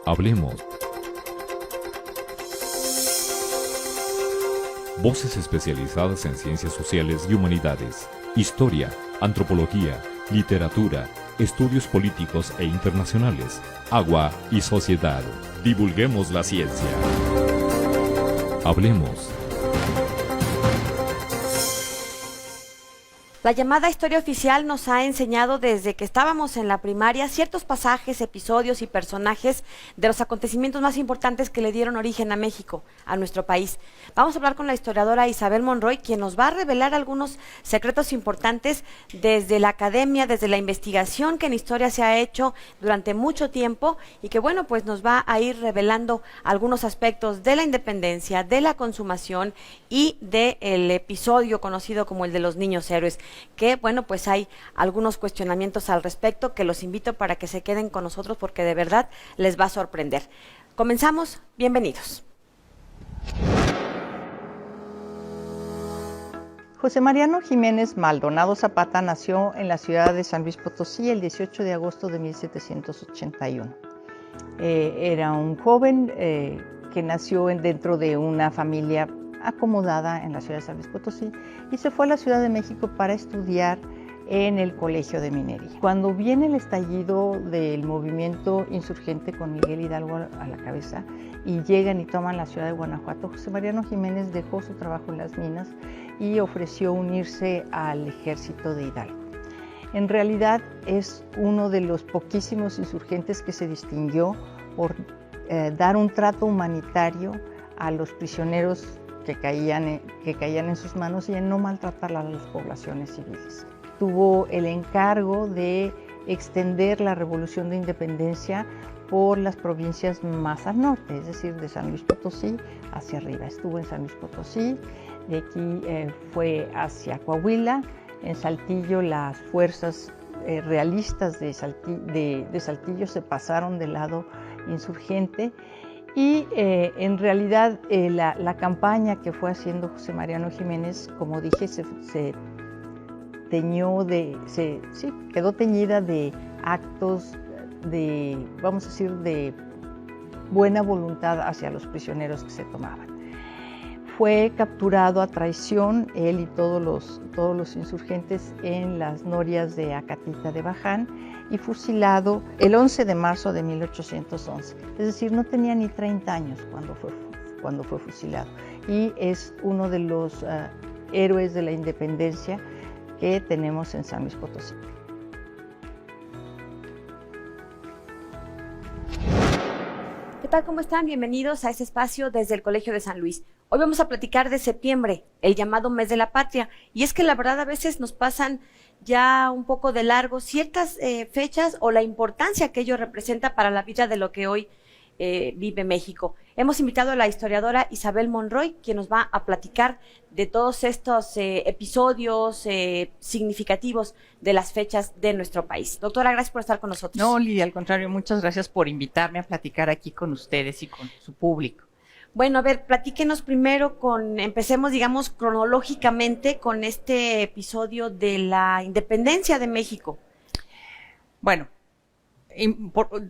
Hablemos. Voces especializadas en ciencias sociales y humanidades, historia, antropología, literatura, estudios políticos e internacionales, agua y sociedad. Divulguemos la ciencia. Hablemos. La llamada historia oficial nos ha enseñado desde que estábamos en la primaria ciertos pasajes, episodios y personajes de los acontecimientos más importantes que le dieron origen a México, a nuestro país. Vamos a hablar con la historiadora Isabel Monroy, quien nos va a revelar algunos secretos importantes desde la academia, desde la investigación que en historia se ha hecho durante mucho tiempo y que, bueno, pues nos va a ir revelando algunos aspectos de la independencia, de la consumación y del episodio conocido como el de los niños héroes, que, bueno, pues hay algunos cuestionamientos al respecto que los invito para que se queden con nosotros porque de verdad les va a sorprender. Comenzamos, bienvenidos. José Mariano Jiménez Maldonado Zapata nació en la ciudad de San Luis Potosí el 18 de agosto de 1781. Era un joven que nació dentro de una familia acomodada en la ciudad de San Luis Potosí y se fue a la Ciudad de México para estudiar en el Colegio de Minería. Cuando viene el estallido del movimiento insurgente con Miguel Hidalgo a la cabeza y llegan y toman la ciudad de Guanajuato, José Mariano Jiménez dejó su trabajo en las minas y ofreció unirse al ejército de Hidalgo. En realidad es uno de los poquísimos insurgentes que se distinguió por dar un trato humanitario a los prisioneros que caían en sus manos y en no maltratar a las poblaciones civiles. Tuvo el encargo de extender la Revolución de Independencia por las provincias más al norte, es decir, de San Luis Potosí hacia arriba. Estuvo en San Luis Potosí, de aquí fue hacia Coahuila. En Saltillo las fuerzas realistas de Saltillo se pasaron del lado insurgente. Y en realidad la campaña que fue haciendo José Mariano Jiménez, como dije, quedó teñida de actos vamos a decir, de buena voluntad hacia los prisioneros que se tomaban. Fue capturado a traición, él y todos los insurgentes, en las norias de Acatita de Baján y fusilado el 11 de marzo de 1811. Es decir, no tenía ni 30 años cuando fue fusilado. Y es uno de los héroes de la independencia que tenemos en San Luis Potosí. ¿Qué tal? ¿Cómo están? Bienvenidos a este espacio desde el Colegio de San Luis. Hoy vamos a platicar de septiembre, el llamado mes de la patria. Y es que la verdad a veces nos pasan ya un poco de largo ciertas fechas o la importancia que ello representa para la vida de lo que hoy vive México. Hemos invitado a la historiadora Isabel Monroy, quien nos va a platicar de todos estos episodios significativos de las fechas de nuestro país. Doctora, gracias por estar con nosotros. No, Lidia, al contrario, muchas gracias por invitarme a platicar aquí con ustedes y con su público. Bueno, a ver, platíquenos primero empecemos, digamos, cronológicamente con este episodio de la independencia de México. Bueno,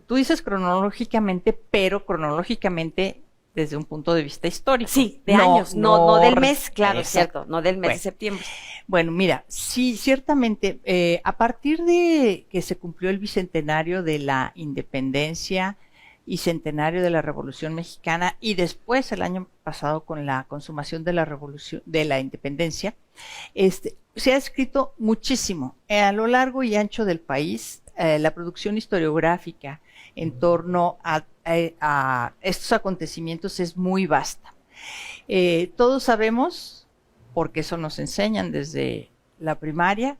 tú dices cronológicamente, pero cronológicamente desde un punto de vista histórico. Sí, de años, no del mes, claro, es cierto, no del mes de septiembre. Bueno, mira, sí, ciertamente, a partir de que se cumplió el bicentenario de la independencia y centenario de la Revolución Mexicana y después el año pasado con la consumación de la Revolución de la Independencia, se ha escrito muchísimo a lo largo y ancho del país. La producción historiográfica en torno a estos acontecimientos es muy vasta. Todos sabemos, porque eso nos enseñan desde la primaria,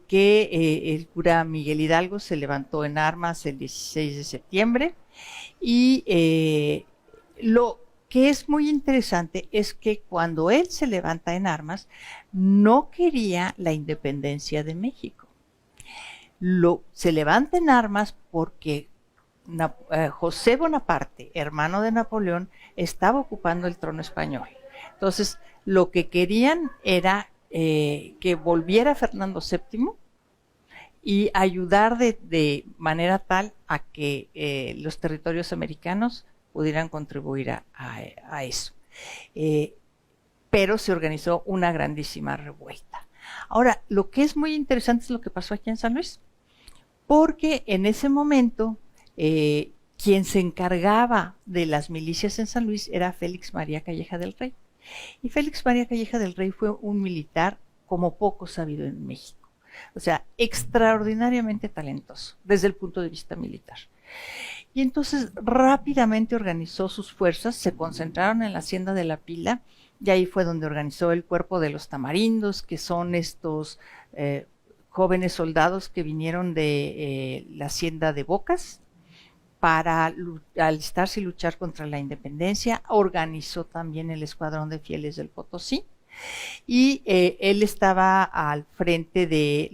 que el cura Miguel Hidalgo se levantó en armas el 16 de septiembre y lo que es muy interesante es que cuando él se levanta en armas no quería la independencia de México. Se levanta en armas porque José Bonaparte, hermano de Napoleón, estaba ocupando el trono español. Entonces, lo que querían era que volviera Fernando VII y ayudar de manera tal a que los territorios americanos pudieran contribuir a eso. Pero se organizó una grandísima revuelta. Ahora, lo que es muy interesante es lo que pasó aquí en San Luis, porque en ese momento quien se encargaba de las milicias en San Luis era Félix María Calleja del Rey. Y Félix María Calleja del Rey fue un militar como poco sabido en México. O sea, extraordinariamente talentoso desde el punto de vista militar. Y entonces rápidamente organizó sus fuerzas, se concentraron en la Hacienda de la Pila, y ahí fue donde organizó el Cuerpo de los Tamarindos, que son estos jóvenes soldados que vinieron de la Hacienda de Bocas para alistarse y luchar contra la independencia. Organizó también el Escuadrón de Fieles del Potosí, y él estaba al frente de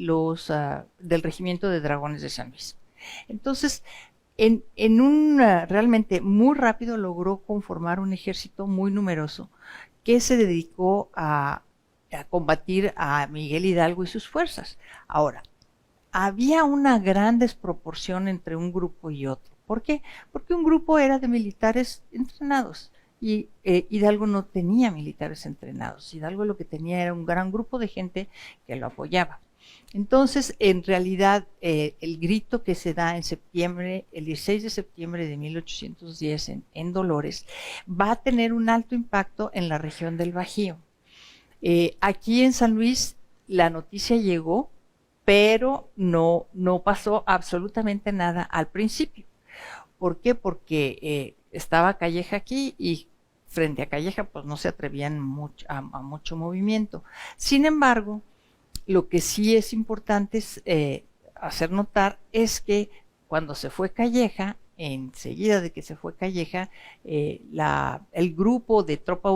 del Regimiento de Dragones de San Luis. Entonces, realmente muy rápido logró conformar un ejército muy numeroso que se dedicó a combatir a Miguel Hidalgo y sus fuerzas. Ahora, había una gran desproporción entre un grupo y otro. ¿Por qué? Porque un grupo era de militares entrenados y Hidalgo no tenía militares entrenados. Hidalgo lo que tenía era un gran grupo de gente que lo apoyaba. Entonces, en realidad, el grito que se da en septiembre, el 16 de septiembre de 1810 en Dolores, va a tener un alto impacto en la región del Bajío. Aquí en San Luis la noticia llegó, pero no pasó absolutamente nada al principio. ¿Por qué? Porque estaba Calleja aquí y frente a Calleja pues no se atrevían a mucho movimiento. Sin embargo, lo que sí es importante hacer notar es que cuando se fue Calleja, enseguida de que se fue Calleja, el grupo de tropa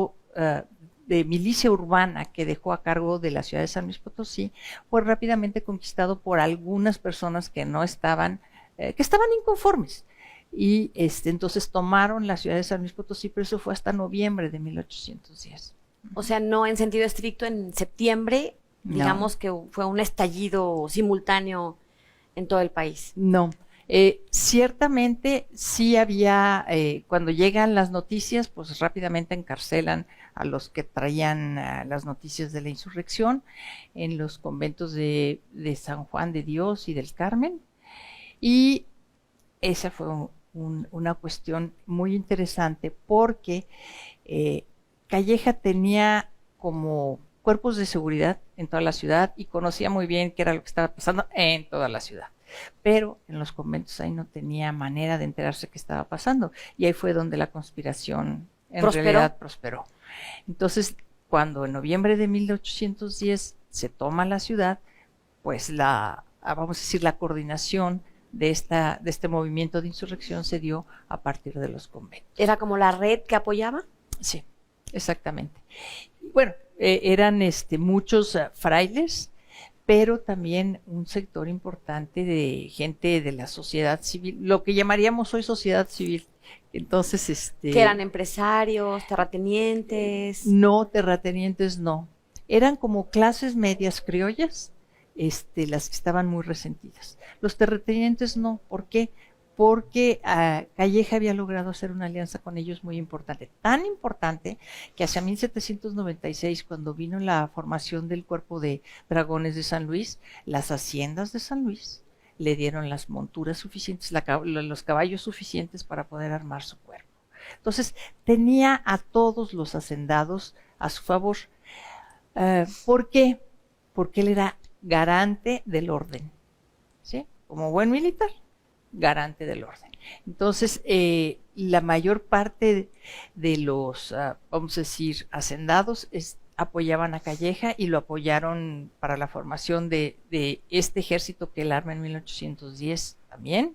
de milicia urbana que dejó a cargo de la ciudad de San Luis Potosí fue rápidamente conquistado por algunas personas que no estaban, que estaban inconformes. Y entonces tomaron la ciudad de San Luis Potosí, pero eso fue hasta noviembre de 1810. O sea, no en sentido estricto en septiembre, digamos que fue un estallido simultáneo en todo el país. No, ciertamente sí había, cuando llegan las noticias, pues rápidamente encarcelan a los que traían las noticias de la insurrección en los conventos de San Juan de Dios y del Carmen, y esa fue una cuestión muy interesante porque Calleja tenía como cuerpos de seguridad en toda la ciudad y conocía muy bien qué era lo que estaba pasando en toda la ciudad. Pero en los conventos ahí no tenía manera de enterarse qué estaba pasando. Y ahí fue donde la conspiración realidad prosperó. Entonces, cuando en noviembre de 1810 se toma la ciudad, pues vamos a decir, la coordinación de este movimiento de insurrección se dio a partir de los conventos. ¿Era como la red que apoyaba? Sí, exactamente. Bueno, eran muchos frailes, pero también un sector importante de gente de la sociedad civil, lo que llamaríamos hoy sociedad civil. Entonces, ¿que eran empresarios, terratenientes? No, terratenientes no. Eran como clases medias criollas, las que estaban muy resentidas. Los terratenientes no. ¿Por qué? Porque Calleja había logrado hacer una alianza con ellos muy importante, tan importante que hacia 1796, cuando vino la formación del Cuerpo de Dragones de San Luis, las haciendas de San Luis le dieron las monturas suficientes, los caballos suficientes para poder armar su cuerpo. Entonces, tenía a todos los hacendados a su favor. ¿Por qué? Porque él era garante del orden, ¿sí? Como buen militar, garante del orden. Entonces, la mayor parte de los, vamos a decir, hacendados apoyaban a Calleja y lo apoyaron para la formación de este ejército que él arma en 1810 también,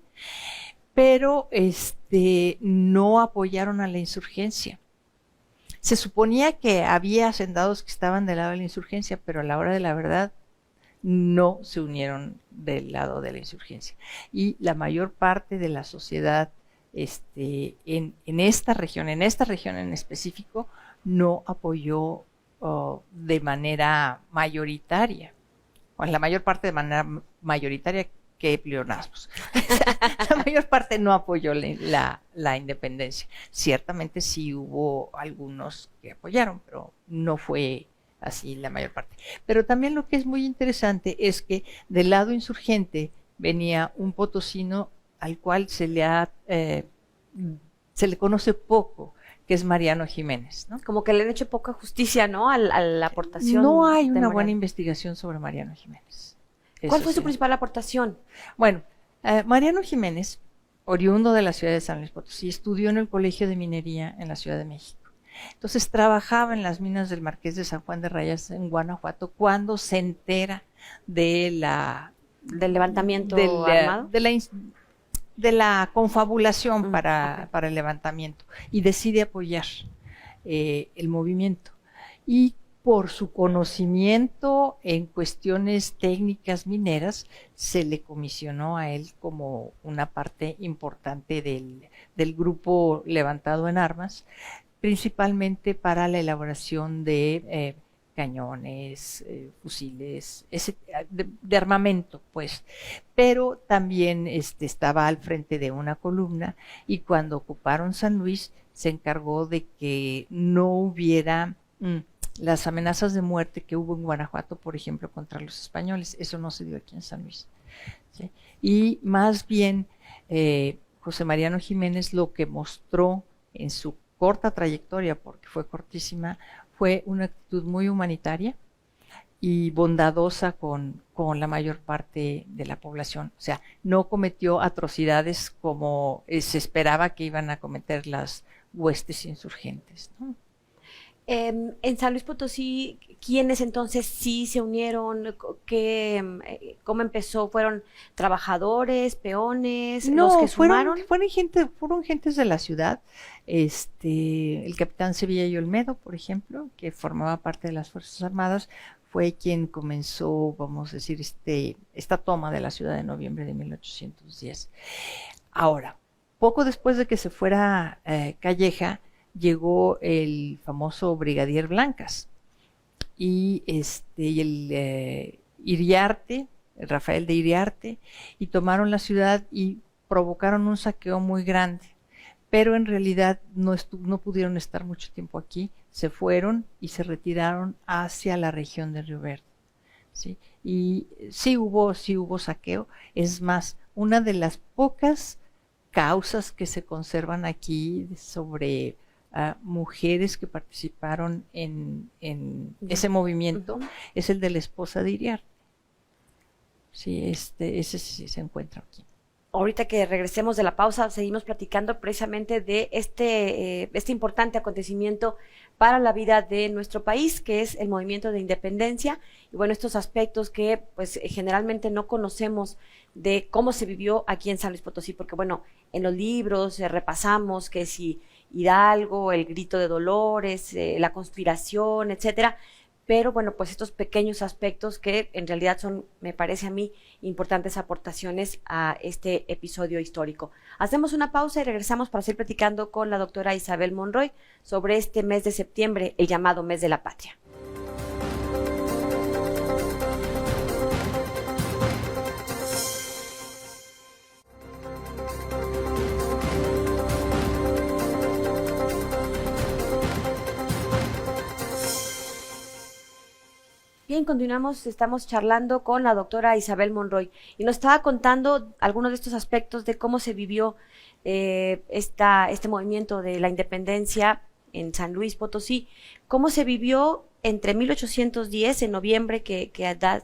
pero no apoyaron a la insurgencia. Se suponía que había hacendados que estaban del lado de la insurgencia, pero a la hora de la verdad no se unieron del lado de la insurgencia. Y la mayor parte de la sociedad en esta región en específico, no apoyó de manera mayoritaria bueno, la mayor parte de manera mayoritaria, que pleonasmos. La mayor parte no apoyó la independencia. Ciertamente sí hubo algunos que apoyaron, pero no fue así la mayor parte. Pero también lo que es muy interesante es que del lado insurgente venía un potosino al cual se le conoce poco, que es Mariano Jiménez, ¿no? Como que le han hecho poca justicia, ¿no? A la aportación. No hay de una buena investigación sobre Mariano Jiménez. ¿Cuál fue su principal aportación? Bueno, Mariano Jiménez, oriundo de la ciudad de San Luis Potosí, estudió en el Colegio de Minería en la Ciudad de México. Entonces trabajaba en las minas del Marqués de San Juan de Rayas en Guanajuato cuando se entera del levantamiento armado. De la confabulación para el levantamiento, y decide apoyar el movimiento. Y por su conocimiento en cuestiones técnicas mineras, se le comisionó a él como una parte importante del grupo levantado en armas, principalmente para la elaboración de cañones, fusiles, de armamento, pues. Pero también estaba al frente de una columna, y cuando ocuparon San Luis se encargó de que no hubiera las amenazas de muerte que hubo en Guanajuato, por ejemplo, contra los españoles. Eso no se dio aquí en San Luis, ¿sí? Y más bien José Mariano Jiménez lo que mostró en su corta trayectoria, porque fue cortísima, fue una actitud muy humanitaria y bondadosa con la mayor parte de la población. O sea, no cometió atrocidades como se esperaba que iban a cometer las huestes insurgentes, ¿no? En San Luis Potosí, ¿quiénes entonces sí se unieron? ¿Cómo empezó? ¿Fueron trabajadores, peones, los que sumaron? Fueron gentes de la ciudad. El capitán Sevilla y Olmedo, por ejemplo, que formaba parte de las Fuerzas Armadas, fue quien comenzó, vamos a decir, esta toma de la ciudad de noviembre de 1810. Ahora, poco después de que se fuera Calleja, llegó el famoso brigadier Blancas y el Iriarte, Rafael de Iriarte, y tomaron la ciudad y provocaron un saqueo muy grande, pero en realidad no pudieron estar mucho tiempo aquí, se fueron y se retiraron hacia la región de Río Verde, ¿sí? Y sí hubo saqueo. Es más, una de las pocas causas que se conservan aquí sobre mujeres que participaron en ese movimiento es el de la esposa de Iriarte. Sí, ese sí se encuentra aquí. Ahorita que regresemos de la pausa, seguimos platicando precisamente de este importante acontecimiento para la vida de nuestro país, que es el movimiento de independencia, y bueno, estos aspectos que pues generalmente no conocemos de cómo se vivió aquí en San Luis Potosí, porque bueno, en los libros repasamos que si Hidalgo, el grito de Dolores, la conspiración, etcétera, pero bueno, pues estos pequeños aspectos que en realidad son, me parece a mí, importantes aportaciones a este episodio histórico. Hacemos una pausa y regresamos para seguir platicando con la doctora Isabel Monroy sobre este mes de septiembre, el llamado Mes de la Patria. Bien, continuamos, estamos charlando con la doctora Isabel Monroy y nos estaba contando algunos de estos aspectos de cómo se vivió este movimiento de la independencia en San Luis Potosí, cómo se vivió entre 1810, en noviembre, que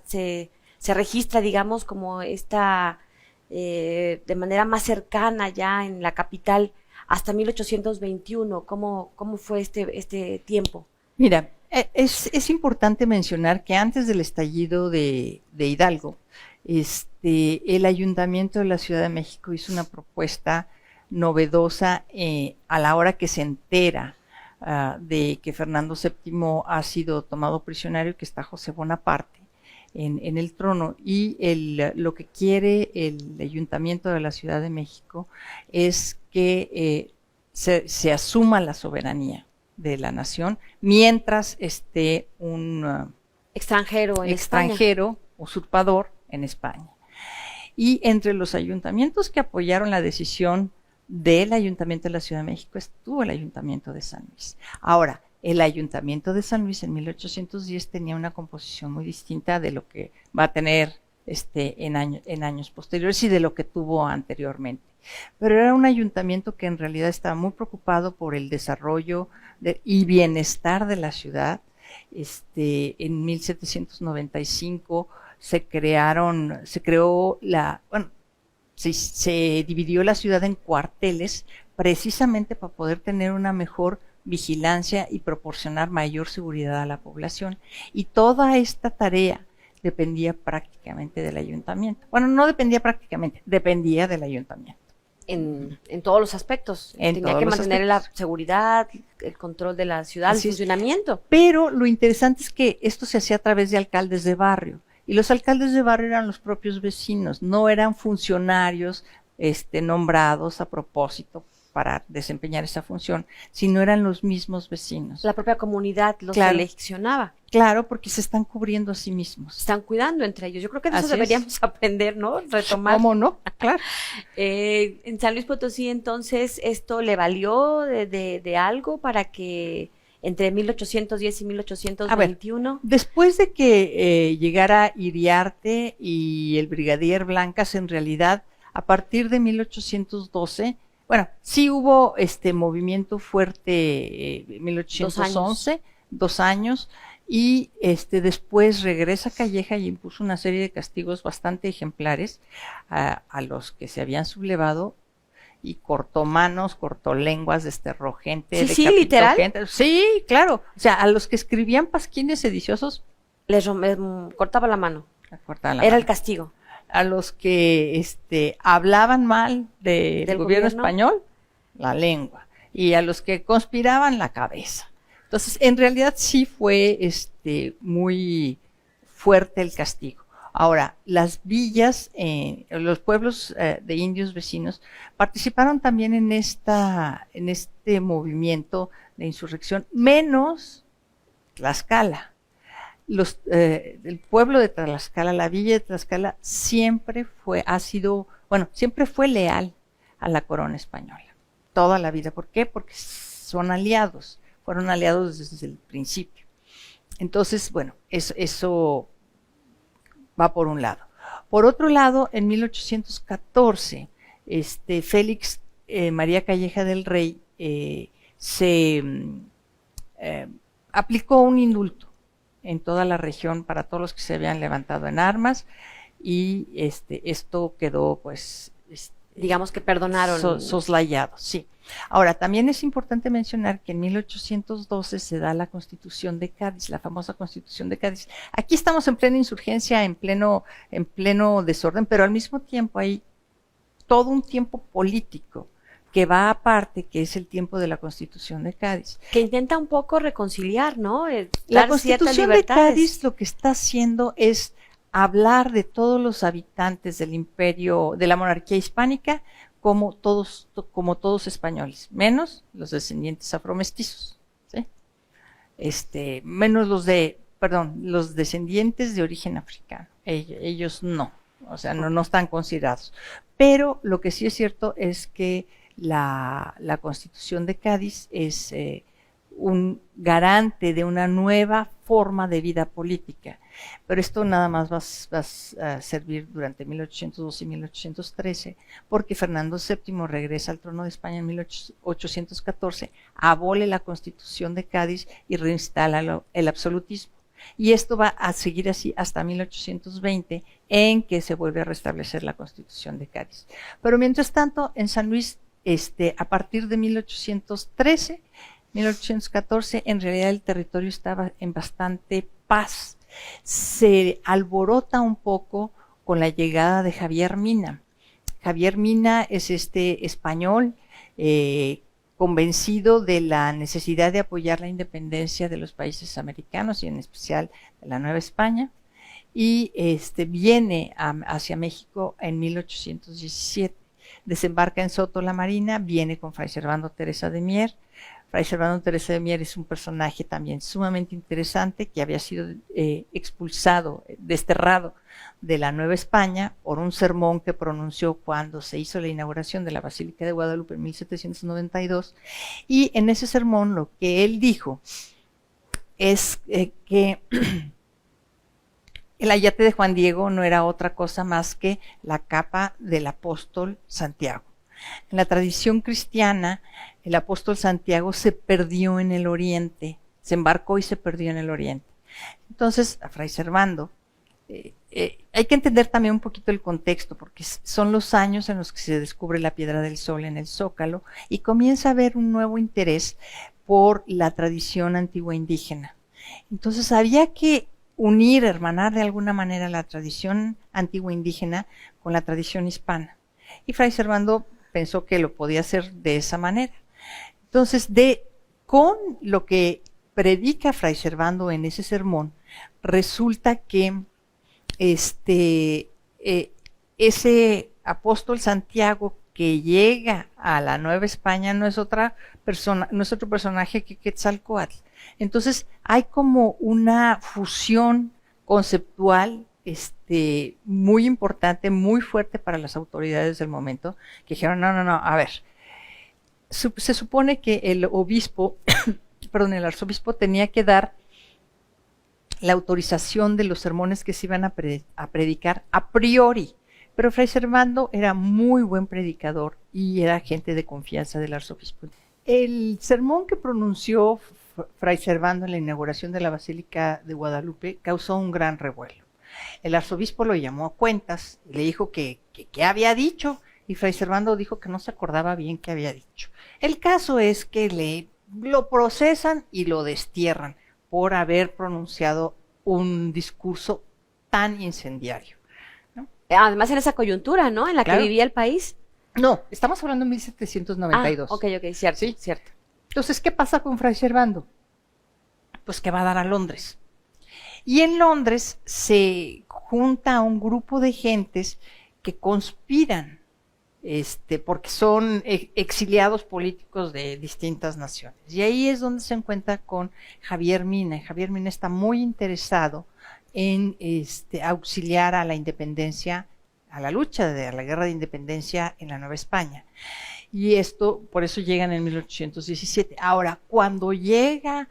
se registra, digamos, como de manera más cercana ya en la capital, hasta 1821, ¿cómo fue este tiempo? Mira, es importante mencionar que antes del estallido de Hidalgo, el Ayuntamiento de la Ciudad de México hizo una propuesta novedosa a la hora que se entera de que Fernando VII ha sido tomado prisionero y que está José Bonaparte en el trono, y lo que quiere el Ayuntamiento de la Ciudad de México es que se asuma la soberanía de la nación mientras esté un extranjero, usurpador en España. Y entre los ayuntamientos que apoyaron la decisión del Ayuntamiento de la Ciudad de México estuvo el Ayuntamiento de San Luis. Ahora, el Ayuntamiento de San Luis en 1810 tenía una composición muy distinta de lo que va a tener en años posteriores y de lo que tuvo anteriormente. Pero era un ayuntamiento que en realidad estaba muy preocupado por el desarrollo y bienestar de la ciudad. En 1795 se dividió la ciudad en cuarteles precisamente para poder tener una mejor vigilancia y proporcionar mayor seguridad a la población. Y toda esta tarea dependía prácticamente del ayuntamiento. Bueno, no dependía prácticamente, dependía del ayuntamiento. En todos los aspectos. Tenía que mantener la seguridad, el control de la ciudad, el funcionamiento. Pero lo interesante es que esto se hacía a través de alcaldes de barrio. Y los alcaldes de barrio eran los propios vecinos, no eran funcionarios nombrados a propósito para desempeñar esa función, sino eran los mismos vecinos. La propia comunidad los seleccionaba. Claro, porque se están cubriendo a sí mismos. Se están cuidando entre ellos. Yo creo que de eso deberíamos aprender, ¿no? Retomar. ¿Cómo no? Claro. En San Luis Potosí, entonces, ¿esto le valió de algo para que entre 1810 y 1821? A ver, después de que llegara Iriarte y el brigadier Blancas, en realidad, a partir de 1812, bueno, sí hubo movimiento fuerte en 1811, 2 años, y después regresa Calleja y impuso una serie de castigos bastante ejemplares a los que se habían sublevado, y cortó manos, cortó lenguas, desterró gente, sí, literal. Gente. Sí, claro. O sea, a los que escribían pasquines sediciosos les cortaba la mano. Era el castigo. A los que hablaban mal del gobierno español, la lengua, y a los que conspiraban, la cabeza. Entonces, en realidad sí fue muy fuerte el castigo. Ahora, las villas, los pueblos de indios vecinos participaron también en este movimiento de insurrección, menos Tlaxcala. El pueblo de Tlaxcala, la villa de Tlaxcala, siempre fue leal a la corona española, toda la vida. ¿Por qué? Porque son aliados, fueron aliados desde el principio. Entonces, bueno, eso va por un lado. Por otro lado, en 1814, Félix María Calleja del Rey se aplicó un indulto en toda la región para todos los que se habían levantado en armas, y esto quedó, pues, digamos que perdonaron. Soslayado, sí. Ahora, también es importante mencionar que en 1812 se da la Constitución de Cádiz, la famosa Constitución de Cádiz. Aquí estamos en plena insurgencia, en pleno desorden, pero al mismo tiempo hay todo un tiempo político que va aparte, que es el tiempo de la Constitución de Cádiz. Que intenta un poco reconciliar, ¿no? La Constitución de Cádiz lo que está haciendo es hablar de todos los habitantes del imperio, de la monarquía hispánica, como todos españoles, menos los descendientes afromestizos, ¿sí? Menos los descendientes de origen africano. Ellos no, o sea, no están considerados. Pero lo que sí es cierto es que la Constitución de Cádiz es un garante de una nueva forma de vida política. Pero esto nada más va a servir durante 1812 y 1813, porque Fernando VII regresa al trono de España en 1814, abole la Constitución de Cádiz y reinstala el absolutismo. Y esto va a seguir así hasta 1820, en que se vuelve a restablecer la Constitución de Cádiz. Pero mientras tanto, en San Luis, a partir de 1813, 1814, en realidad el territorio estaba en bastante paz. Se alborota un poco con la llegada de Javier Mina. Javier Mina es español convencido de la necesidad de apoyar la independencia de los países americanos y en especial de la Nueva España, y viene hacia México en 1817. Desembarca en Soto la Marina, viene con Fray Servando Teresa de Mier, Fray Servando Teresa de Mier es un personaje también sumamente interesante que había sido expulsado, desterrado de la Nueva España por un sermón que pronunció cuando se hizo la inauguración de la Basílica de Guadalupe en 1792, y en ese sermón lo que él dijo es que el ayate de Juan Diego no era otra cosa más que la capa del apóstol Santiago. En la tradición cristiana, el apóstol Santiago se perdió en el oriente, se embarcó y se perdió en el oriente. Entonces, a Fray Servando, hay que entender también un poquito el contexto, porque son los años en los que se descubre la Piedra del Sol en el Zócalo y comienza a haber un nuevo interés por la tradición antigua indígena. Entonces, había que unir, hermanar de alguna manera la tradición antigua indígena con la tradición hispana. Y Fray Servando pensó que lo podía hacer de esa manera. Entonces, con lo que predica Fray Servando en ese sermón, resulta que ese apóstol Santiago que llega a la Nueva España no es otra persona, no es otro personaje que Quetzalcóatl. Entonces, hay como una fusión conceptual muy importante, muy fuerte para las autoridades del momento, que dijeron, no, a ver, se supone que el obispo, perdón, el arzobispo tenía que dar la autorización de los sermones que se iban a predicar a priori, pero Fray Servando era muy buen predicador y era gente de confianza del arzobispo. El sermón que pronunció Fray Servando en la inauguración de la Basílica de Guadalupe causó un gran revuelo. El arzobispo lo llamó a cuentas y le dijo que había dicho, y Fray Servando dijo que no se acordaba bien qué había dicho. El caso es que lo procesan y lo destierran por haber pronunciado un discurso tan incendiario, ¿no? Además en esa coyuntura, ¿no? En la que vivía el país. No, estamos hablando de 1792. Ok, cierto, ¿sí? Cierto. Entonces, ¿qué pasa con Fray Servando? Pues que va a dar a Londres. Y en Londres se junta a un grupo de gentes que conspiran, porque son exiliados políticos de distintas naciones. Y ahí es donde se encuentra con Javier Mina. Y Javier Mina está muy interesado en auxiliar a la independencia, a la lucha a la guerra de independencia en la Nueva España. Y por eso llegan en 1817. Ahora, cuando llega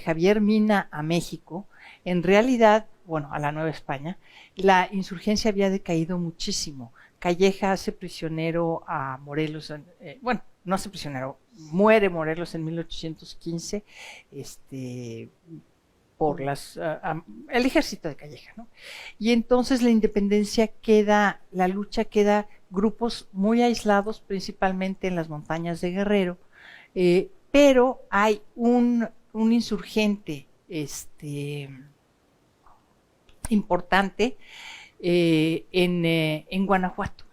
Javier Mina a México, en realidad, a la Nueva España, la insurgencia había decaído muchísimo. Calleja hace prisionero a Morelos, no hace prisionero, muere Morelos en 1815, por el ejército de Calleja, ¿no? Y entonces la lucha queda grupos muy aislados, principalmente en las montañas de Guerrero, pero hay un insurgente importante en Guanajuato.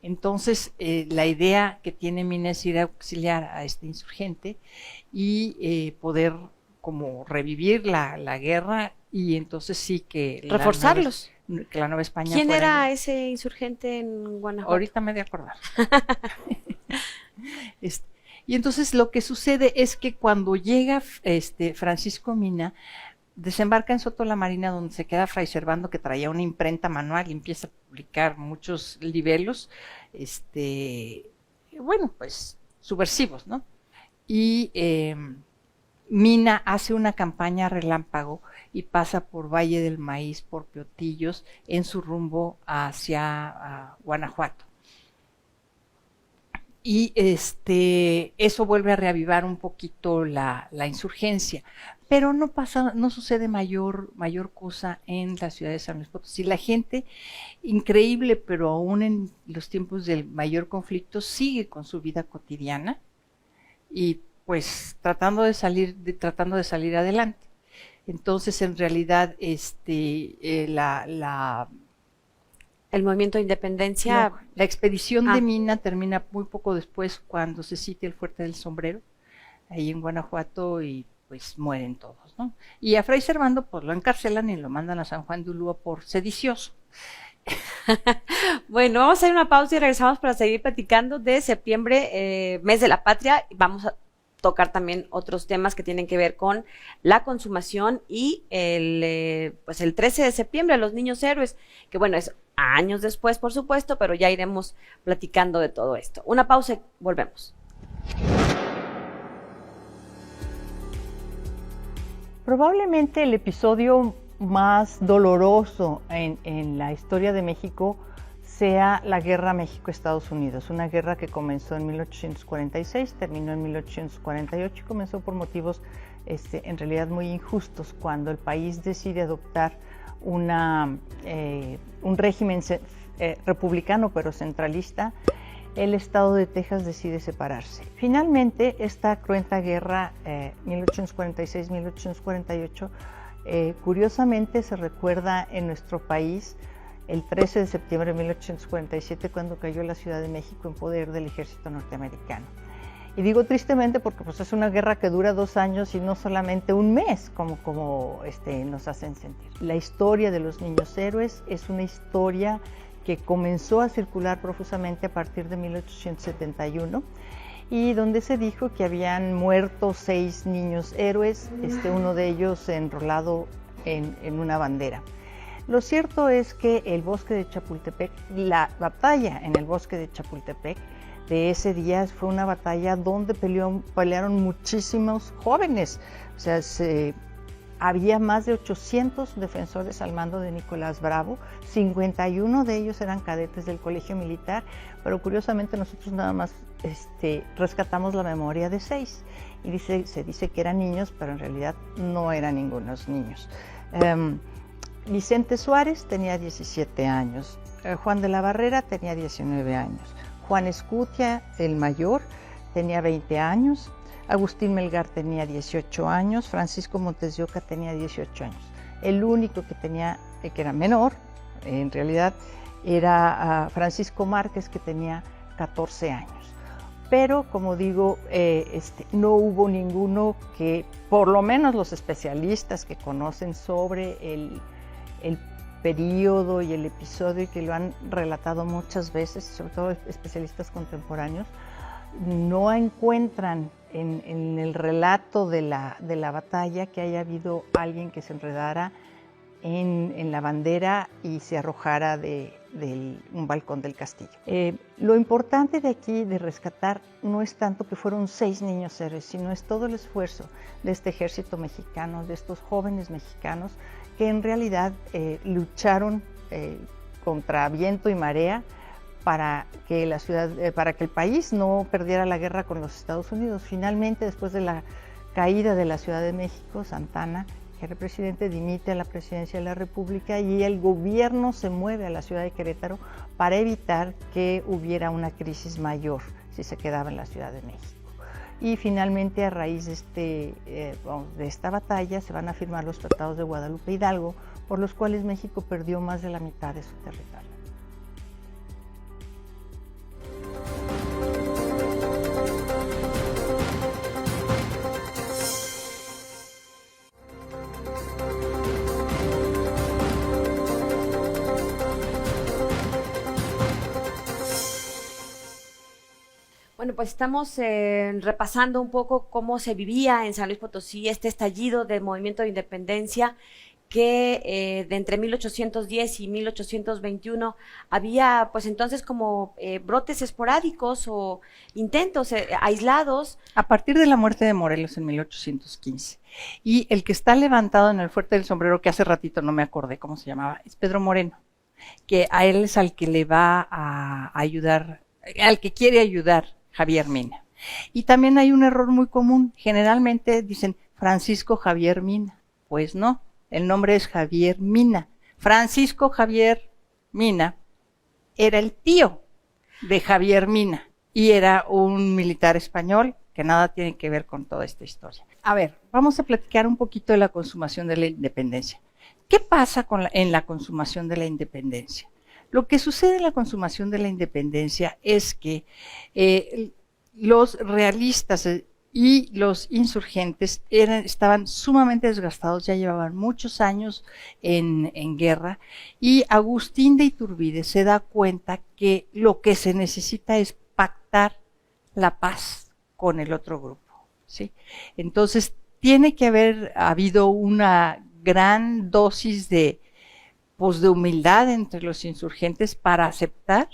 Entonces, la idea que tiene Mina es ir a auxiliar a este insurgente y poder como revivir la guerra, y entonces sí que reforzarlos. Que la Nueva España. ¿Quién era ese insurgente en Guanajuato? Ahorita me he de acordar. Y entonces lo que sucede es que cuando llega Francisco Mina, desembarca en Soto la Marina, donde se queda Fray Servando, que traía una imprenta manual y empieza a publicar muchos libelos, pues subversivos, ¿no? Y Mina hace una campaña relámpago y pasa por Valle del Maíz, por Piotillos, en su rumbo hacia Guanajuato. Y eso vuelve a reavivar un poquito la insurgencia, pero no sucede mayor cosa en la ciudad de San Luis Potosí. La gente, increíble, pero aún en los tiempos del mayor conflicto, sigue con su vida cotidiana y pues tratando de salir adelante. Entonces, en realidad, el movimiento de independencia. No, la expedición de Mina termina muy poco después, cuando se sitia el Fuerte del Sombrero, ahí en Guanajuato, y pues mueren todos, ¿no? Y a Fray Servando pues lo encarcelan y lo mandan a San Juan de Ulúa por sedicioso. Bueno, vamos a hacer una pausa y regresamos para seguir platicando de septiembre, mes de la patria. Vamos tocar también otros temas que tienen que ver con la consumación y pues el 13 de septiembre, los niños héroes, que bueno, es años después, por supuesto, pero ya iremos platicando de todo esto. Una pausa y volvemos. Probablemente el episodio más doloroso en la historia de México sea la guerra México-Estados Unidos, una guerra que comenzó en 1846, terminó en 1848 y comenzó por motivos en realidad muy injustos, cuando el país decide adoptar un régimen republicano pero centralista. El estado de Texas decide separarse. Finalmente, esta cruenta guerra 1846-1848 curiosamente se recuerda en nuestro país el 13 de septiembre de 1847, cuando cayó la Ciudad de México en poder del ejército norteamericano. Y digo tristemente porque pues, es una guerra que dura 2 años y no solamente un mes, como nos hacen sentir. La historia de los niños héroes es una historia que comenzó a circular profusamente a partir de 1871 y donde se dijo que habían muerto 6 niños héroes, uno de ellos enrolado en una bandera. Lo cierto es que el bosque de Chapultepec, la batalla en el bosque de Chapultepec de ese día fue una batalla donde pelearon muchísimos jóvenes. O sea, había más de 800 defensores al mando de Nicolás Bravo, 51 de ellos eran cadetes del colegio militar, pero curiosamente nosotros nada más rescatamos la memoria de 6 y se dice que eran niños, pero en realidad no eran ningunos niños. Vicente Suárez tenía 17 años, Juan de la Barrera tenía 19 años, Juan Escutia, el mayor, tenía 20 años, Agustín Melgar tenía 18 años, Francisco Montes de Oca tenía 18 años. El único que era menor, en realidad, era Francisco Márquez, que tenía 14 años. Pero, como digo, no hubo ninguno que, por lo menos los especialistas que conocen sobre el periodo y el episodio y que lo han relatado muchas veces, sobre todo especialistas contemporáneos, no encuentran en el relato de la batalla que haya habido alguien que se enredara en la bandera y se arrojara de un balcón del castillo. Lo importante de aquí, de rescatar, no es tanto que fueron 6 niños héroes, sino es todo el esfuerzo de este ejército mexicano, de estos jóvenes mexicanos, que en realidad lucharon contra viento y marea para que el país no perdiera la guerra con los Estados Unidos. Finalmente, después de la caída de la Ciudad de México, Santana, que era presidente, dimite a la presidencia de la República y el gobierno se mueve a la ciudad de Querétaro para evitar que hubiera una crisis mayor si se quedaba en la Ciudad de México. Y finalmente, a raíz de esta batalla, se van a firmar los tratados de Guadalupe Hidalgo, por los cuales México perdió más de la mitad de su territorio. Bueno, pues estamos repasando un poco cómo se vivía en San Luis Potosí este estallido del movimiento de independencia que de entre 1810 y 1821 había pues entonces como brotes esporádicos o intentos aislados. A partir de la muerte de Morelos en 1815. Y el que está levantado en el Fuerte del Sombrero, que hace ratito no me acordé cómo se llamaba, es Pedro Moreno, que a él es al que le va a ayudar, al que quiere ayudar Javier Mina. Y también hay un error muy común, generalmente dicen Francisco Javier Mina, pues no, el nombre es Javier Mina. Francisco Javier Mina era el tío de Javier Mina y era un militar español que nada tiene que ver con toda esta historia. A ver, vamos a platicar un poquito de la consumación de la independencia. ¿Qué pasa en la consumación de la independencia? Lo que sucede en la consumación de la independencia es que los realistas y los insurgentes estaban sumamente desgastados, ya llevaban muchos años en guerra, y Agustín de Iturbide se da cuenta que lo que se necesita es pactar la paz con el otro grupo. ¿sí? Entonces, tiene que haber habido una gran dosis de humildad entre los insurgentes para aceptar,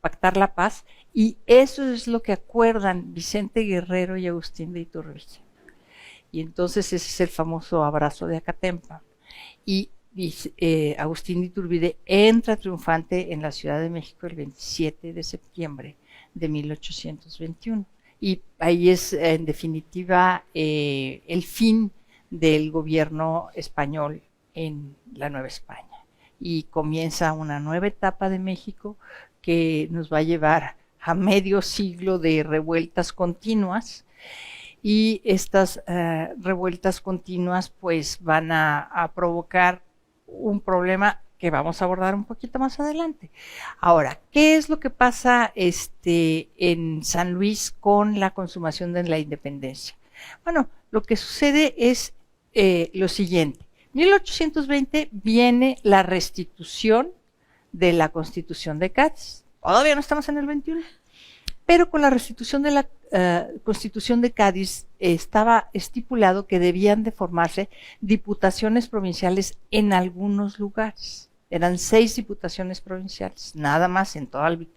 pactar la paz, y eso es lo que acuerdan Vicente Guerrero y Agustín de Iturbide. Y entonces ese es el famoso abrazo de Acatempa. Y Agustín de Iturbide entra triunfante en la Ciudad de México el 27 de septiembre de 1821. Y ahí es, en definitiva, el fin del gobierno español en la Nueva España. Y comienza una nueva etapa de México que nos va a llevar a medio siglo de revueltas continuas, y estas revueltas continuas pues van a provocar un problema que vamos a abordar un poquito más adelante. Ahora, ¿qué es lo que pasa en San Luis con la consumación de la independencia? Bueno, lo que sucede es lo siguiente. En 1820 viene la restitución de la Constitución de Cádiz. Todavía no estamos en el 21, pero con la restitución de la Constitución de Cádiz estaba estipulado que debían de formarse diputaciones provinciales en algunos lugares. Eran 6 diputaciones provinciales, nada más en todo el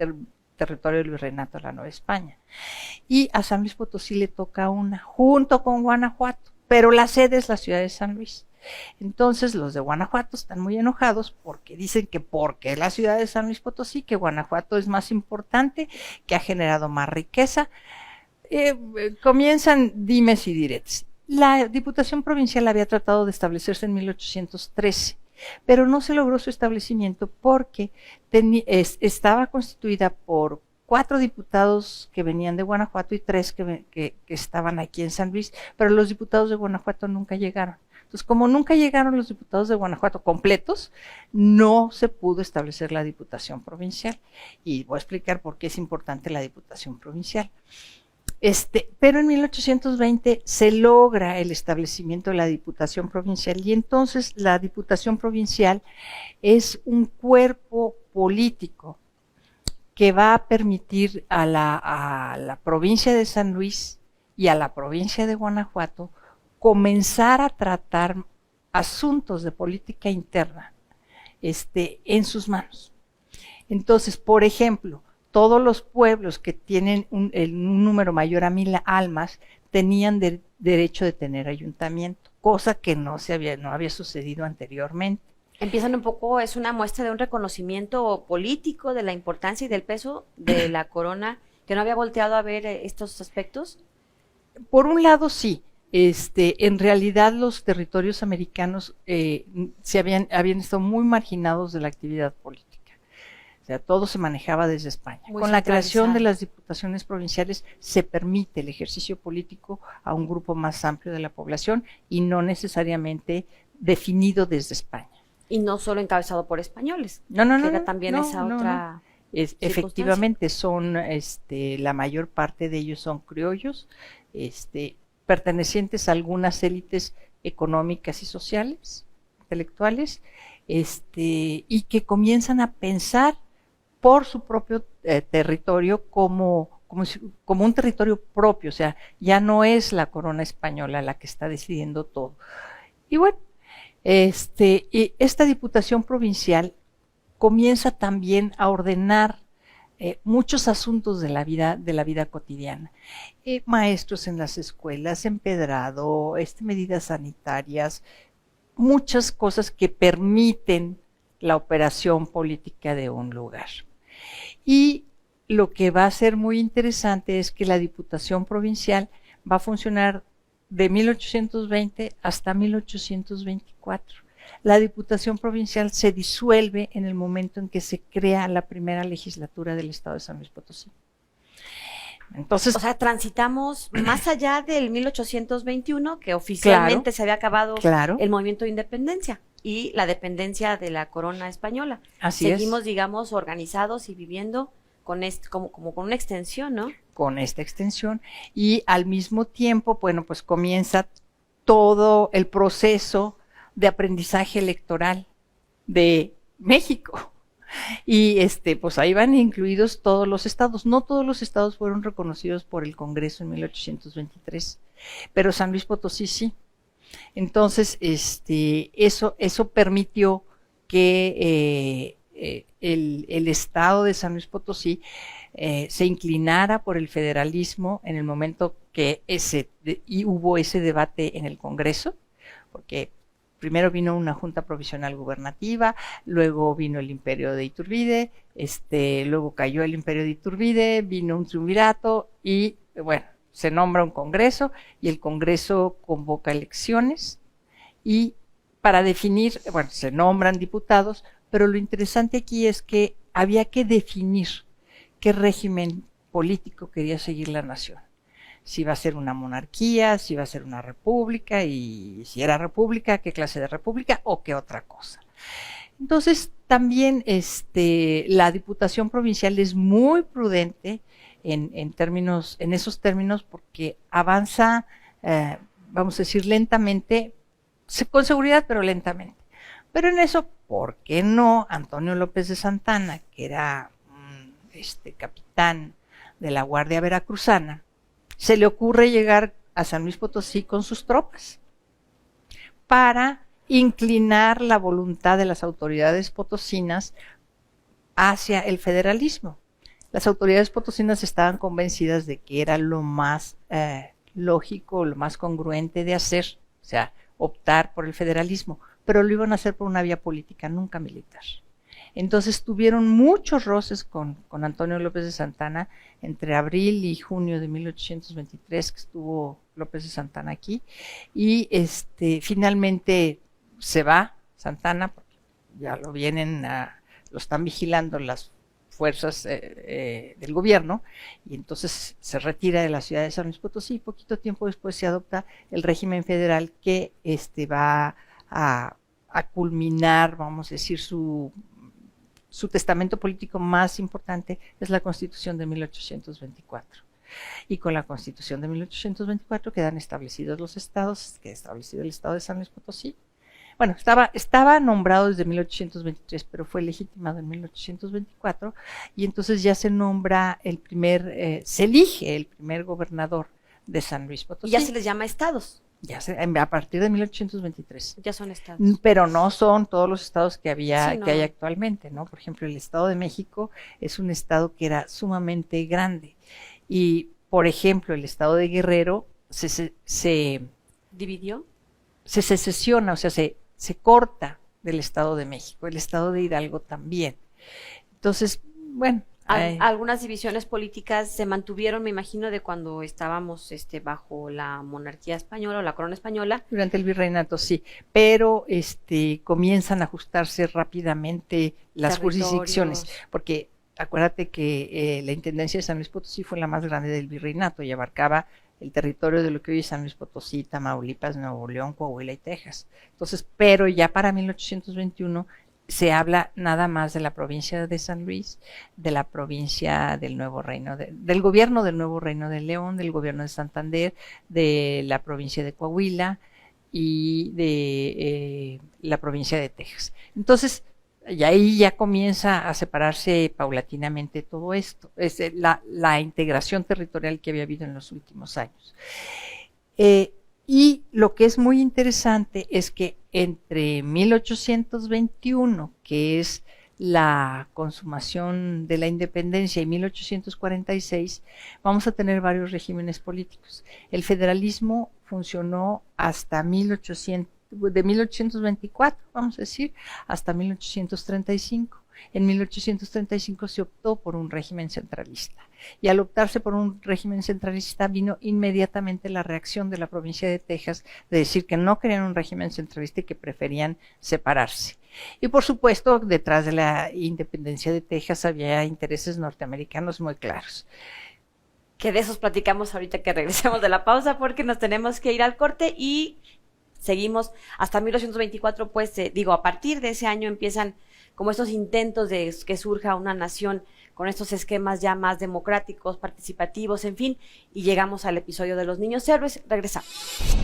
territorio del Virreinato de la Nueva España. Y a San Luis Potosí le toca una, junto con Guanajuato, pero la sede es la ciudad de San Luis. Entonces los de Guanajuato están muy enojados porque dicen que porque la ciudad de San Luis Potosí, que Guanajuato es más importante, que ha generado más riqueza. Comienzan dimes y diretes. La Diputación Provincial había tratado de establecerse en 1813, pero no se logró su establecimiento porque estaba constituida por 4 diputados que venían de Guanajuato y 3 que estaban aquí en San Luis, pero los diputados de Guanajuato nunca llegaron. Entonces, como nunca llegaron los diputados de Guanajuato completos, no se pudo establecer la Diputación Provincial. Y voy a explicar por qué es importante la Diputación Provincial. Pero en 1820 se logra el establecimiento de la Diputación Provincial, y entonces la Diputación Provincial es un cuerpo político que va a permitir a la provincia de San Luis y a la provincia de Guanajuato comenzar a tratar asuntos de política interna en sus manos. Entonces, por ejemplo, todos los pueblos que tienen un número mayor a 1000 almas tenían derecho de tener ayuntamiento, cosa que no había sucedido anteriormente. Empiezan un poco, es una muestra de un reconocimiento político de la importancia y del peso de la corona, que no había volteado a ver estos aspectos. Por un lado, sí. En realidad los territorios americanos habían estado muy marginados de la actividad política. O sea, todo se manejaba desde España. Con la creación de las diputaciones provinciales se permite el ejercicio político a un grupo más amplio de la población y no necesariamente definido desde España. Y no solo encabezado por españoles. No. También esa otra. Efectivamente, son, la mayor parte de ellos son criollos, pertenecientes a algunas élites económicas y sociales, intelectuales, y que comienzan a pensar por su propio territorio como un territorio propio. O sea, ya no es la corona española la que está decidiendo todo. Y bueno, y esta Diputación Provincial comienza también a ordenar muchos asuntos de la vida cotidiana. Maestros en las escuelas, empedrado, medidas sanitarias, muchas cosas que permiten la operación política de un lugar. Y lo que va a ser muy interesante es que la Diputación Provincial va a funcionar de 1820 hasta 1824. La Diputación Provincial se disuelve en el momento en que se crea la primera legislatura del Estado de San Luis Potosí. Entonces, o sea, transitamos más allá del 1821, que oficialmente se había acabado el movimiento de independencia y la dependencia de la corona española. Seguimos, digamos, organizados y viviendo con como con una extensión, ¿no? Con esta extensión, y al mismo tiempo, bueno, pues comienza todo el proceso de aprendizaje electoral de México. Y pues ahí van incluidos todos los estados. No todos los estados fueron reconocidos por el Congreso en 1823, pero San Luis Potosí sí. Entonces, eso permitió que el estado de San Luis Potosí se inclinara por el federalismo en el momento que hubo ese debate en el Congreso, porque primero vino una junta provisional gubernativa, luego vino el imperio de Iturbide, luego cayó el imperio de Iturbide, vino un triunvirato y bueno, se nombra un congreso y el congreso convoca elecciones y para definir, bueno, se nombran diputados, pero lo interesante aquí es que había que definir qué régimen político quería seguir la nación. Si iba a ser una monarquía, si iba a ser una república, y si era república, qué clase de república o qué otra cosa. Entonces, también la Diputación Provincial es muy prudente en esos términos porque avanza, vamos a decir, lentamente, con seguridad, pero lentamente. Pero en eso, ¿por qué no Antonio López de Santana, que era capitán de la Guardia Veracruzana, se le ocurre llegar a San Luis Potosí con sus tropas para inclinar la voluntad de las autoridades potosinas hacia el federalismo? Las autoridades potosinas estaban convencidas de que era lo más lógico, lo más congruente de hacer, o sea, optar por el federalismo, pero lo iban a hacer por una vía política, nunca militar. Entonces tuvieron muchos roces con Antonio López de Santana entre abril y junio de 1823, que estuvo López de Santana aquí, y finalmente se va Santana, porque ya lo están vigilando las fuerzas del gobierno, y entonces se retira de la ciudad de San Luis Potosí, y poquito tiempo después se adopta el régimen federal que va a culminar, vamos a decir, su testamento político más importante es la Constitución de 1824. Y con la Constitución de 1824 quedan establecidos los estados, queda establecido el estado de San Luis Potosí. Bueno, estaba nombrado desde 1823, pero fue legitimado en 1824, y entonces ya se nombra se elige el primer gobernador de San Luis Potosí. Y ya se les llama estados. A partir de 1823. Ya son estados. Pero no son todos los estados que hay actualmente, ¿no? Por ejemplo, el Estado de México es un estado que era sumamente grande. Y, por ejemplo, el estado de Guerrero se ¿dividió? Se secesiona, o sea, se corta del Estado de México. El estado de Hidalgo también. Entonces, bueno. Algunas divisiones políticas se mantuvieron, me imagino, de cuando estábamos bajo la monarquía española o la corona española. Durante el virreinato, sí, pero comienzan a ajustarse rápidamente las jurisdicciones, porque acuérdate que la intendencia de San Luis Potosí fue la más grande del virreinato y abarcaba el territorio de lo que hoy es San Luis Potosí, Tamaulipas, Nuevo León, Coahuila y Texas. Entonces, pero ya para 1821 se habla nada más de la provincia de San Luis, de la provincia del Nuevo Reino, del gobierno del Nuevo Reino de León, del gobierno de Santander, de la provincia de Coahuila y de la provincia de Texas. Entonces, y ahí ya comienza a separarse paulatinamente todo esto, es la integración territorial que había habido en los últimos años. Y lo que es muy interesante es que entre 1821, que es la consumación de la independencia, y 1846, vamos a tener varios regímenes políticos. El federalismo funcionó hasta de 1824, vamos a decir, hasta 1835. En 1835 se optó por un régimen centralista, y al optarse por un régimen centralista vino inmediatamente la reacción de la provincia de Texas de decir que no querían un régimen centralista y que preferían separarse. Y por supuesto, detrás de la independencia de Texas había intereses norteamericanos muy claros. Que de esos platicamos ahorita que regresemos de la pausa, porque nos tenemos que ir al corte y seguimos hasta 1824, pues a partir de ese año empiezan como estos intentos de que surja una nación con estos esquemas ya más democráticos, participativos, en fin, y llegamos al episodio de los niños héroes. Regresamos.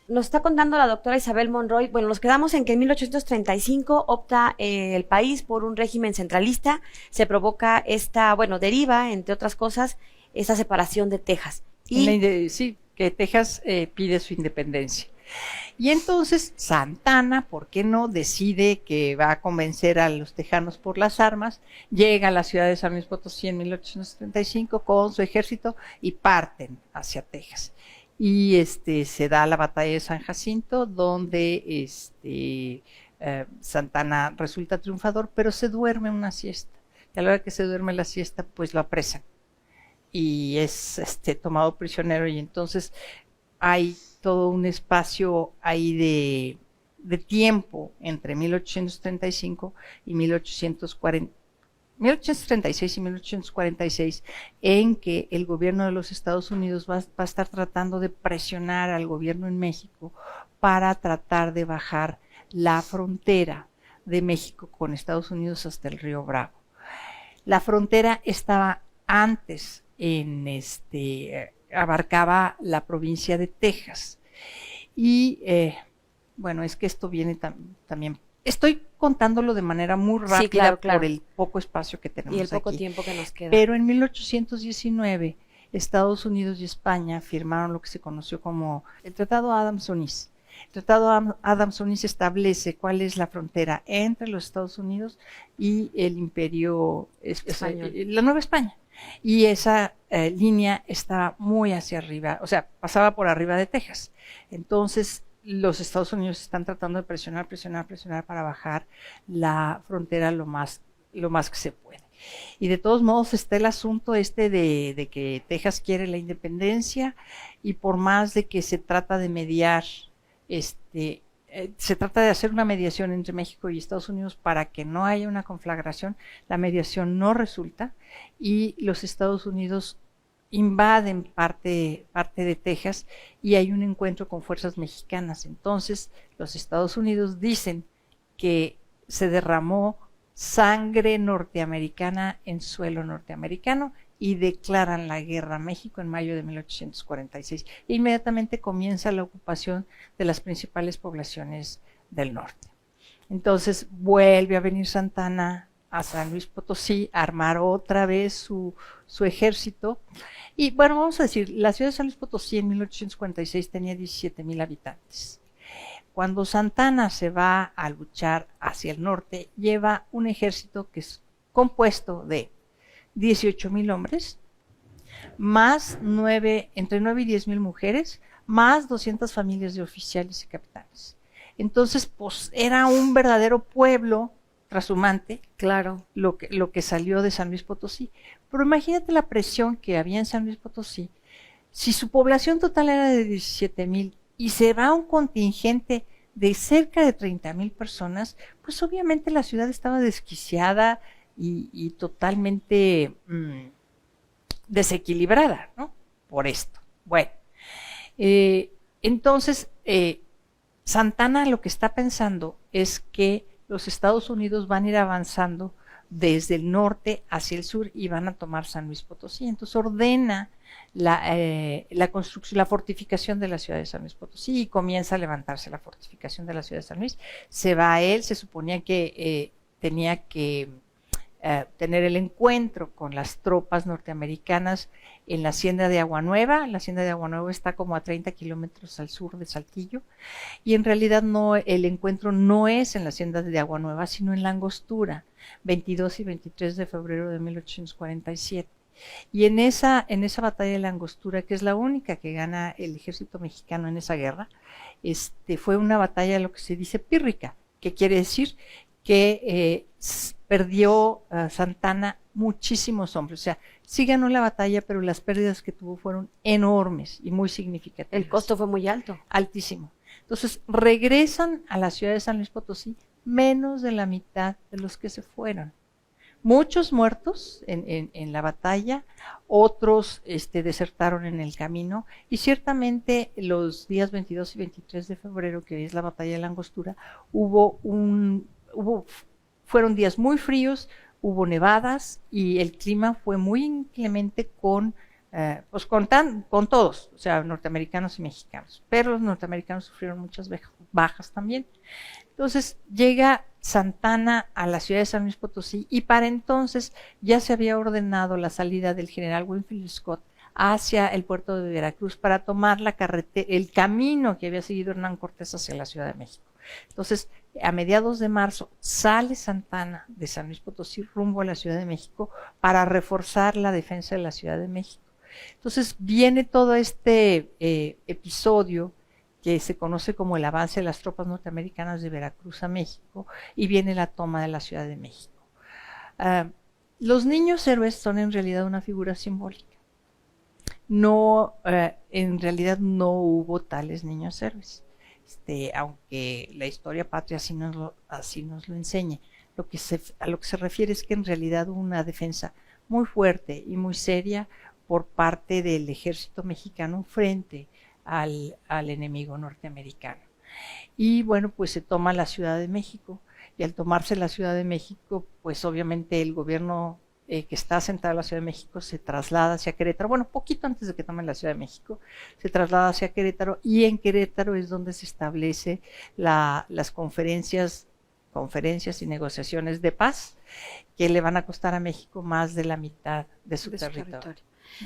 Nos está contando la doctora Isabel Monroy. Bueno, nos quedamos en que en 1835 opta el país por un régimen centralista, se provoca deriva, entre otras cosas, esa separación de Texas. Sí, que Texas pide su independencia. Y entonces Santana, ¿por qué no?, decide que va a convencer a los tejanos por las armas, llega a la ciudad de San Luis Potosí en 1835 con su ejército y parten hacia Texas. Y se da la batalla de San Jacinto, donde Santana resulta triunfador, pero se duerme una siesta. Y a la hora que se duerme la siesta, pues lo apresan y es tomado prisionero, y entonces hay todo un espacio ahí de tiempo entre 1835 y 1836 y 1846, en que el gobierno de los Estados Unidos va a estar tratando de presionar al gobierno en México para tratar de bajar la frontera de México con Estados Unidos hasta el río Bravo. La frontera estaba antes abarcaba la provincia de Texas. Y bueno, es que esto viene también. Estoy contándolo de manera muy rápida, sí, claro. Por el poco espacio que tenemos y el poco aquí. Tiempo que nos queda. Pero en 1819 Estados Unidos y España firmaron lo que se conoció como el Tratado Adams-Onís. El Tratado Adams-Onís establece cuál es la frontera entre los Estados Unidos y el Imperio español, la Nueva España. Y esa línea estaba muy hacia arriba, o sea, pasaba por arriba de Texas. Entonces los Estados Unidos están tratando de presionar para bajar la frontera lo más que se puede. Y de todos modos está el asunto de que Texas quiere la independencia, y por más de que se trata de mediar, se trata de hacer una mediación entre México y Estados Unidos para que no haya una conflagración, la mediación no resulta, y los Estados Unidos invaden parte de Texas, y hay un encuentro con fuerzas mexicanas. Entonces los Estados Unidos dicen que se derramó sangre norteamericana en suelo norteamericano y declaran la guerra a México en mayo de 1846. E inmediatamente comienza la ocupación de las principales poblaciones del norte. Entonces vuelve a venir Santana a San Luis Potosí a armar otra vez su ejército. Y bueno, vamos a decir, la ciudad de San Luis Potosí en 1846 tenía 17,000 habitantes. Cuando Santana se va a luchar hacia el norte, lleva un ejército que es compuesto de 18,000 hombres, más entre 9 y 10,000 mujeres, más 200 familias de oficiales y capitanes. Entonces, pues era un verdadero pueblo trashumante, claro, lo que salió de San Luis Potosí. Pero imagínate la presión que había en San Luis Potosí. Si su población total era de 17,000 y se va un contingente de cerca de 30,000 personas, pues obviamente la ciudad estaba desquiciada y totalmente desequilibrada, ¿no?, por esto. Bueno, entonces Santana lo que está pensando es que los Estados Unidos van a ir avanzando desde el norte hacia el sur y van a tomar San Luis Potosí. Entonces ordena la construcción, la fortificación de la ciudad de San Luis Potosí, y comienza a levantarse la fortificación de la ciudad de San Luis. Se va a él, se suponía que tenía que tener el encuentro con las tropas norteamericanas en la hacienda de Agua Nueva. La hacienda de Agua Nueva está como a 30 kilómetros al sur de Saltillo, y en realidad el encuentro no es en la hacienda de Agua Nueva, sino en La Angostura, 22 y 23 de febrero de 1847. Y en esa batalla de La Angostura, que es la única que gana el ejército mexicano en esa guerra, fue una batalla, lo que se dice, pírrica, que quiere decir que perdió Santana muchísimos hombres. O sea, sí ganó la batalla, pero las pérdidas que tuvo fueron enormes y muy significativas. El costo fue muy alto. Altísimo. Entonces regresan a la ciudad de San Luis Potosí menos de la mitad de los que se fueron. Muchos muertos en la batalla, otros desertaron en el camino, y ciertamente los días 22 y 23 de febrero, que es la batalla de La Angostura, fueron días muy fríos, hubo nevadas y el clima fue muy inclemente con pues con todos, o sea, norteamericanos y mexicanos, pero los norteamericanos sufrieron muchas bajas también. Entonces llega Santana a la ciudad de San Luis Potosí y para entonces ya se había ordenado la salida del general Winfield Scott hacia el puerto de Veracruz para tomar el camino que había seguido Hernán Cortés hacia la Ciudad de México. Entonces, a mediados de marzo sale Santana de San Luis Potosí rumbo a la Ciudad de México para reforzar la defensa de la Ciudad de México. Entonces viene todo este episodio que se conoce como el avance de las tropas norteamericanas de Veracruz a México y viene la toma de la Ciudad de México. Los niños héroes son en realidad una figura simbólica. No, en realidad no hubo tales niños héroes. Aunque la historia patria así nos lo enseñe, a lo que se refiere es que en realidad hubo una defensa muy fuerte y muy seria por parte del ejército mexicano frente al enemigo norteamericano. Y bueno, pues se toma la Ciudad de México, y al tomarse la Ciudad de México, pues obviamente el gobierno que está asentado en la Ciudad de México se traslada hacia Querétaro, bueno, poquito antes de que tomen la Ciudad de México, se traslada hacia Querétaro, y en Querétaro es donde se establece las conferencias y negociaciones de paz que le van a costar a México más de la mitad de su territorio.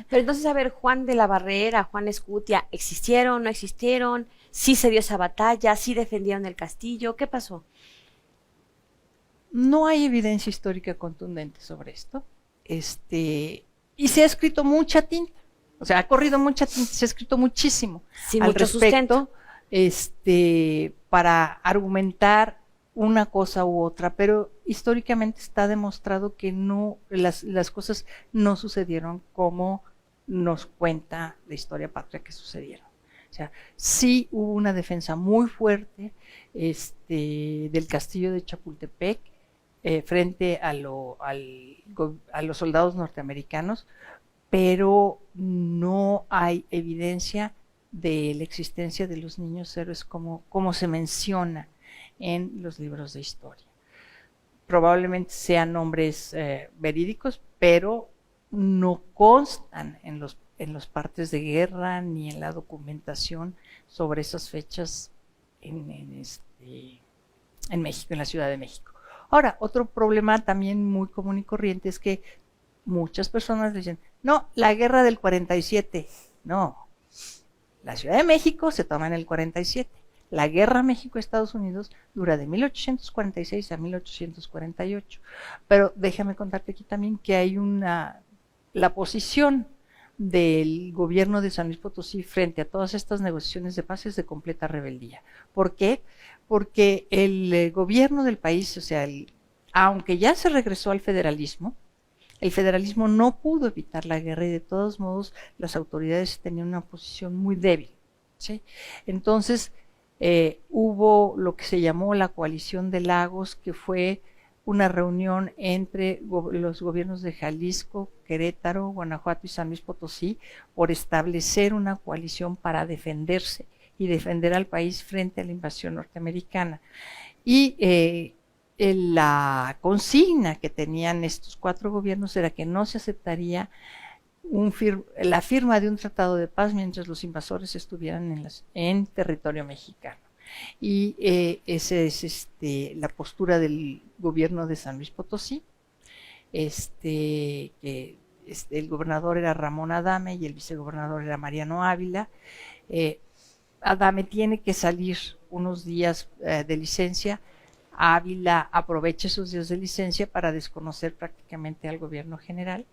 Pero entonces, a ver, Juan de la Barrera, Juan Escutia, ¿existieron, no existieron? ¿Sí se dio esa batalla? ¿Sí defendieron el castillo? ¿Qué pasó? No hay evidencia histórica contundente sobre esto. Y se ha escrito mucha tinta, o sea, ha corrido mucha tinta, se ha escrito muchísimo al respecto, para argumentar una cosa u otra, pero históricamente está demostrado que no, las cosas no sucedieron como nos cuenta la historia patria que sucedieron. O sea, sí hubo una defensa muy fuerte del castillo de Chapultepec frente a los soldados norteamericanos, pero no hay evidencia de la existencia de los niños héroes como se menciona en los libros de historia. Probablemente sean nombres verídicos, pero no constan en los partes de guerra ni en la documentación sobre esas fechas en México, en la Ciudad de México. Ahora, otro problema también muy común y corriente es que muchas personas dicen, no, la guerra del 47, no, la Ciudad de México se toma en el 47. La guerra México-Estados Unidos dura de 1846 a 1848. Pero déjame contarte aquí también que hay la posición del gobierno de San Luis Potosí frente a todas estas negociaciones de paz es de completa rebeldía. ¿Por qué? Porque el gobierno del país, o sea, aunque ya se regresó al federalismo, el federalismo no pudo evitar la guerra y de todos modos las autoridades tenían una posición muy débil, ¿sí? Entonces, hubo lo que se llamó la Coalición de Lagos, que fue una reunión entre los gobiernos de Jalisco, Querétaro, Guanajuato y San Luis Potosí por establecer una coalición para defenderse y defender al país frente a la invasión norteamericana. Y la consigna que tenían estos cuatro gobiernos era que no se aceptaría la firma de un tratado de paz mientras los invasores estuvieran en territorio mexicano. Y esa es la postura del gobierno de San Luis Potosí. El gobernador era Ramón Adame y el vicegobernador era Mariano Ávila. Adame tiene que salir unos días de licencia. Ávila aprovecha esos días de licencia para desconocer prácticamente al gobierno general.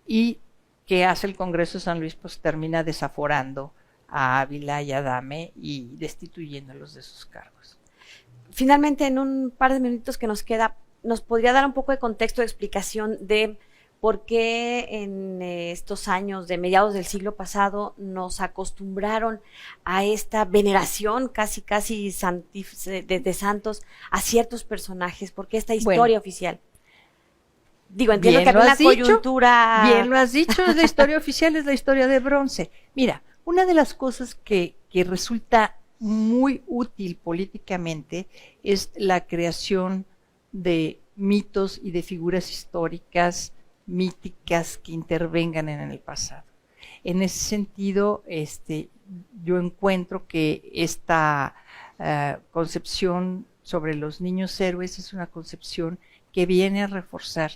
Y ¿qué hace el Congreso de San Luis? Pues termina desaforando a Ávila y a Adame y destituyéndolos de sus cargos. Finalmente, en un par de minutos que nos queda, ¿nos podría dar un poco de contexto, de explicación de por qué en estos años de mediados del siglo pasado nos acostumbraron a esta veneración casi de santos a ciertos personajes? ¿Por qué esta historia oficial? Digo, entiendo que había una coyuntura. Bien lo has dicho, la historia oficial es la historia de bronce. Mira, una de las cosas que resulta muy útil políticamente es la creación de mitos y de figuras históricas míticas que intervengan en el pasado. En ese sentido, yo encuentro que esta concepción sobre los niños héroes es una concepción que viene a reforzar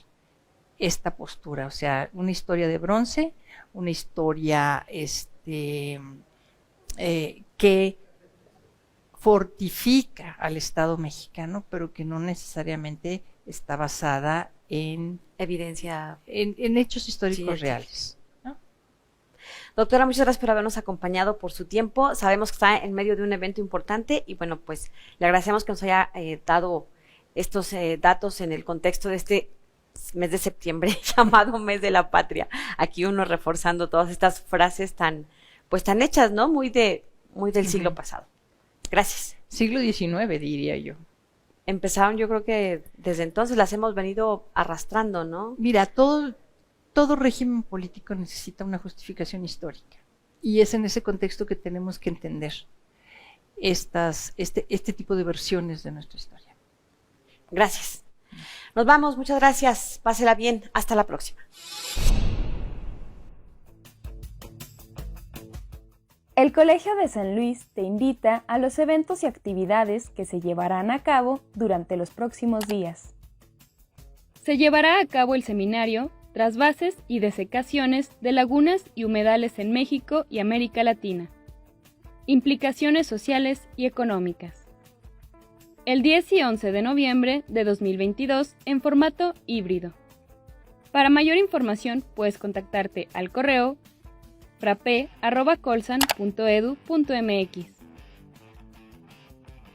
esta postura, o sea, una historia de bronce, una historia que fortifica al Estado mexicano, pero que no necesariamente está basada en Evidencia. en hechos históricos Sí, reales. Doctora, muchas gracias por habernos acompañado, por su tiempo. Sabemos que está en medio de un evento importante y bueno, pues le agradecemos que nos haya dado estos datos en el contexto de este mes de septiembre llamado Mes de la Patria. Aquí uno reforzando todas estas frases tan hechas, ¿no? Muy del siglo pasado. Gracias. Siglo XIX, diría yo. Empezaron, yo creo que desde entonces las hemos venido arrastrando, ¿no? Mira, todo régimen político necesita una justificación histórica. Y es en ese contexto que tenemos que entender este tipo de versiones de nuestra historia. Gracias. Nos vamos, muchas gracias. Pásela bien. Hasta la próxima. El Colegio de San Luis te invita a los eventos y actividades que se llevarán a cabo durante los próximos días. Se llevará a cabo el seminario Trasvases y desecaciones de lagunas y humedales en México y América Latina. Implicaciones sociales y económicas. El 10 y 11 de noviembre de 2022 en formato híbrido. Para mayor información puedes contactarte al correo frape@colsan.edu.mx.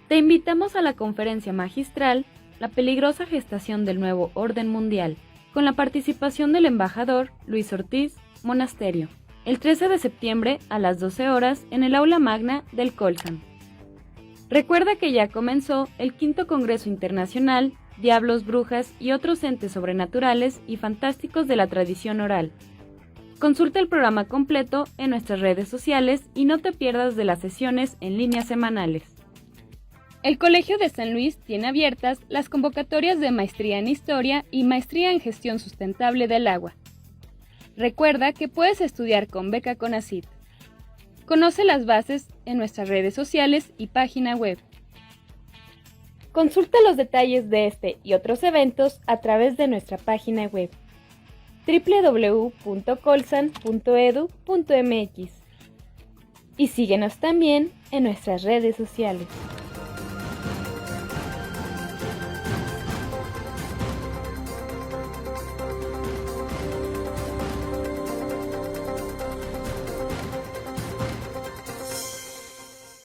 Te invitamos a la conferencia magistral La peligrosa gestación del nuevo orden mundial, con la participación del embajador Luis Ortiz Monasterio, el 13 de septiembre a las 12 horas en el aula magna del Colsan. Recuerda que ya comenzó el 5º Congreso Internacional Diablos, Brujas y otros entes sobrenaturales y fantásticos de la tradición oral. Consulta el programa completo en nuestras redes sociales y no te pierdas de las sesiones en línea semanales. El Colegio de San Luis tiene abiertas las convocatorias de Maestría en Historia y Maestría en Gestión Sustentable del Agua. Recuerda que puedes estudiar con beca CONACYT. Conoce las bases en nuestras redes sociales y página web. Consulta los detalles de este y otros eventos a través de nuestra página web www.colsan.edu.mx y síguenos también en nuestras redes sociales.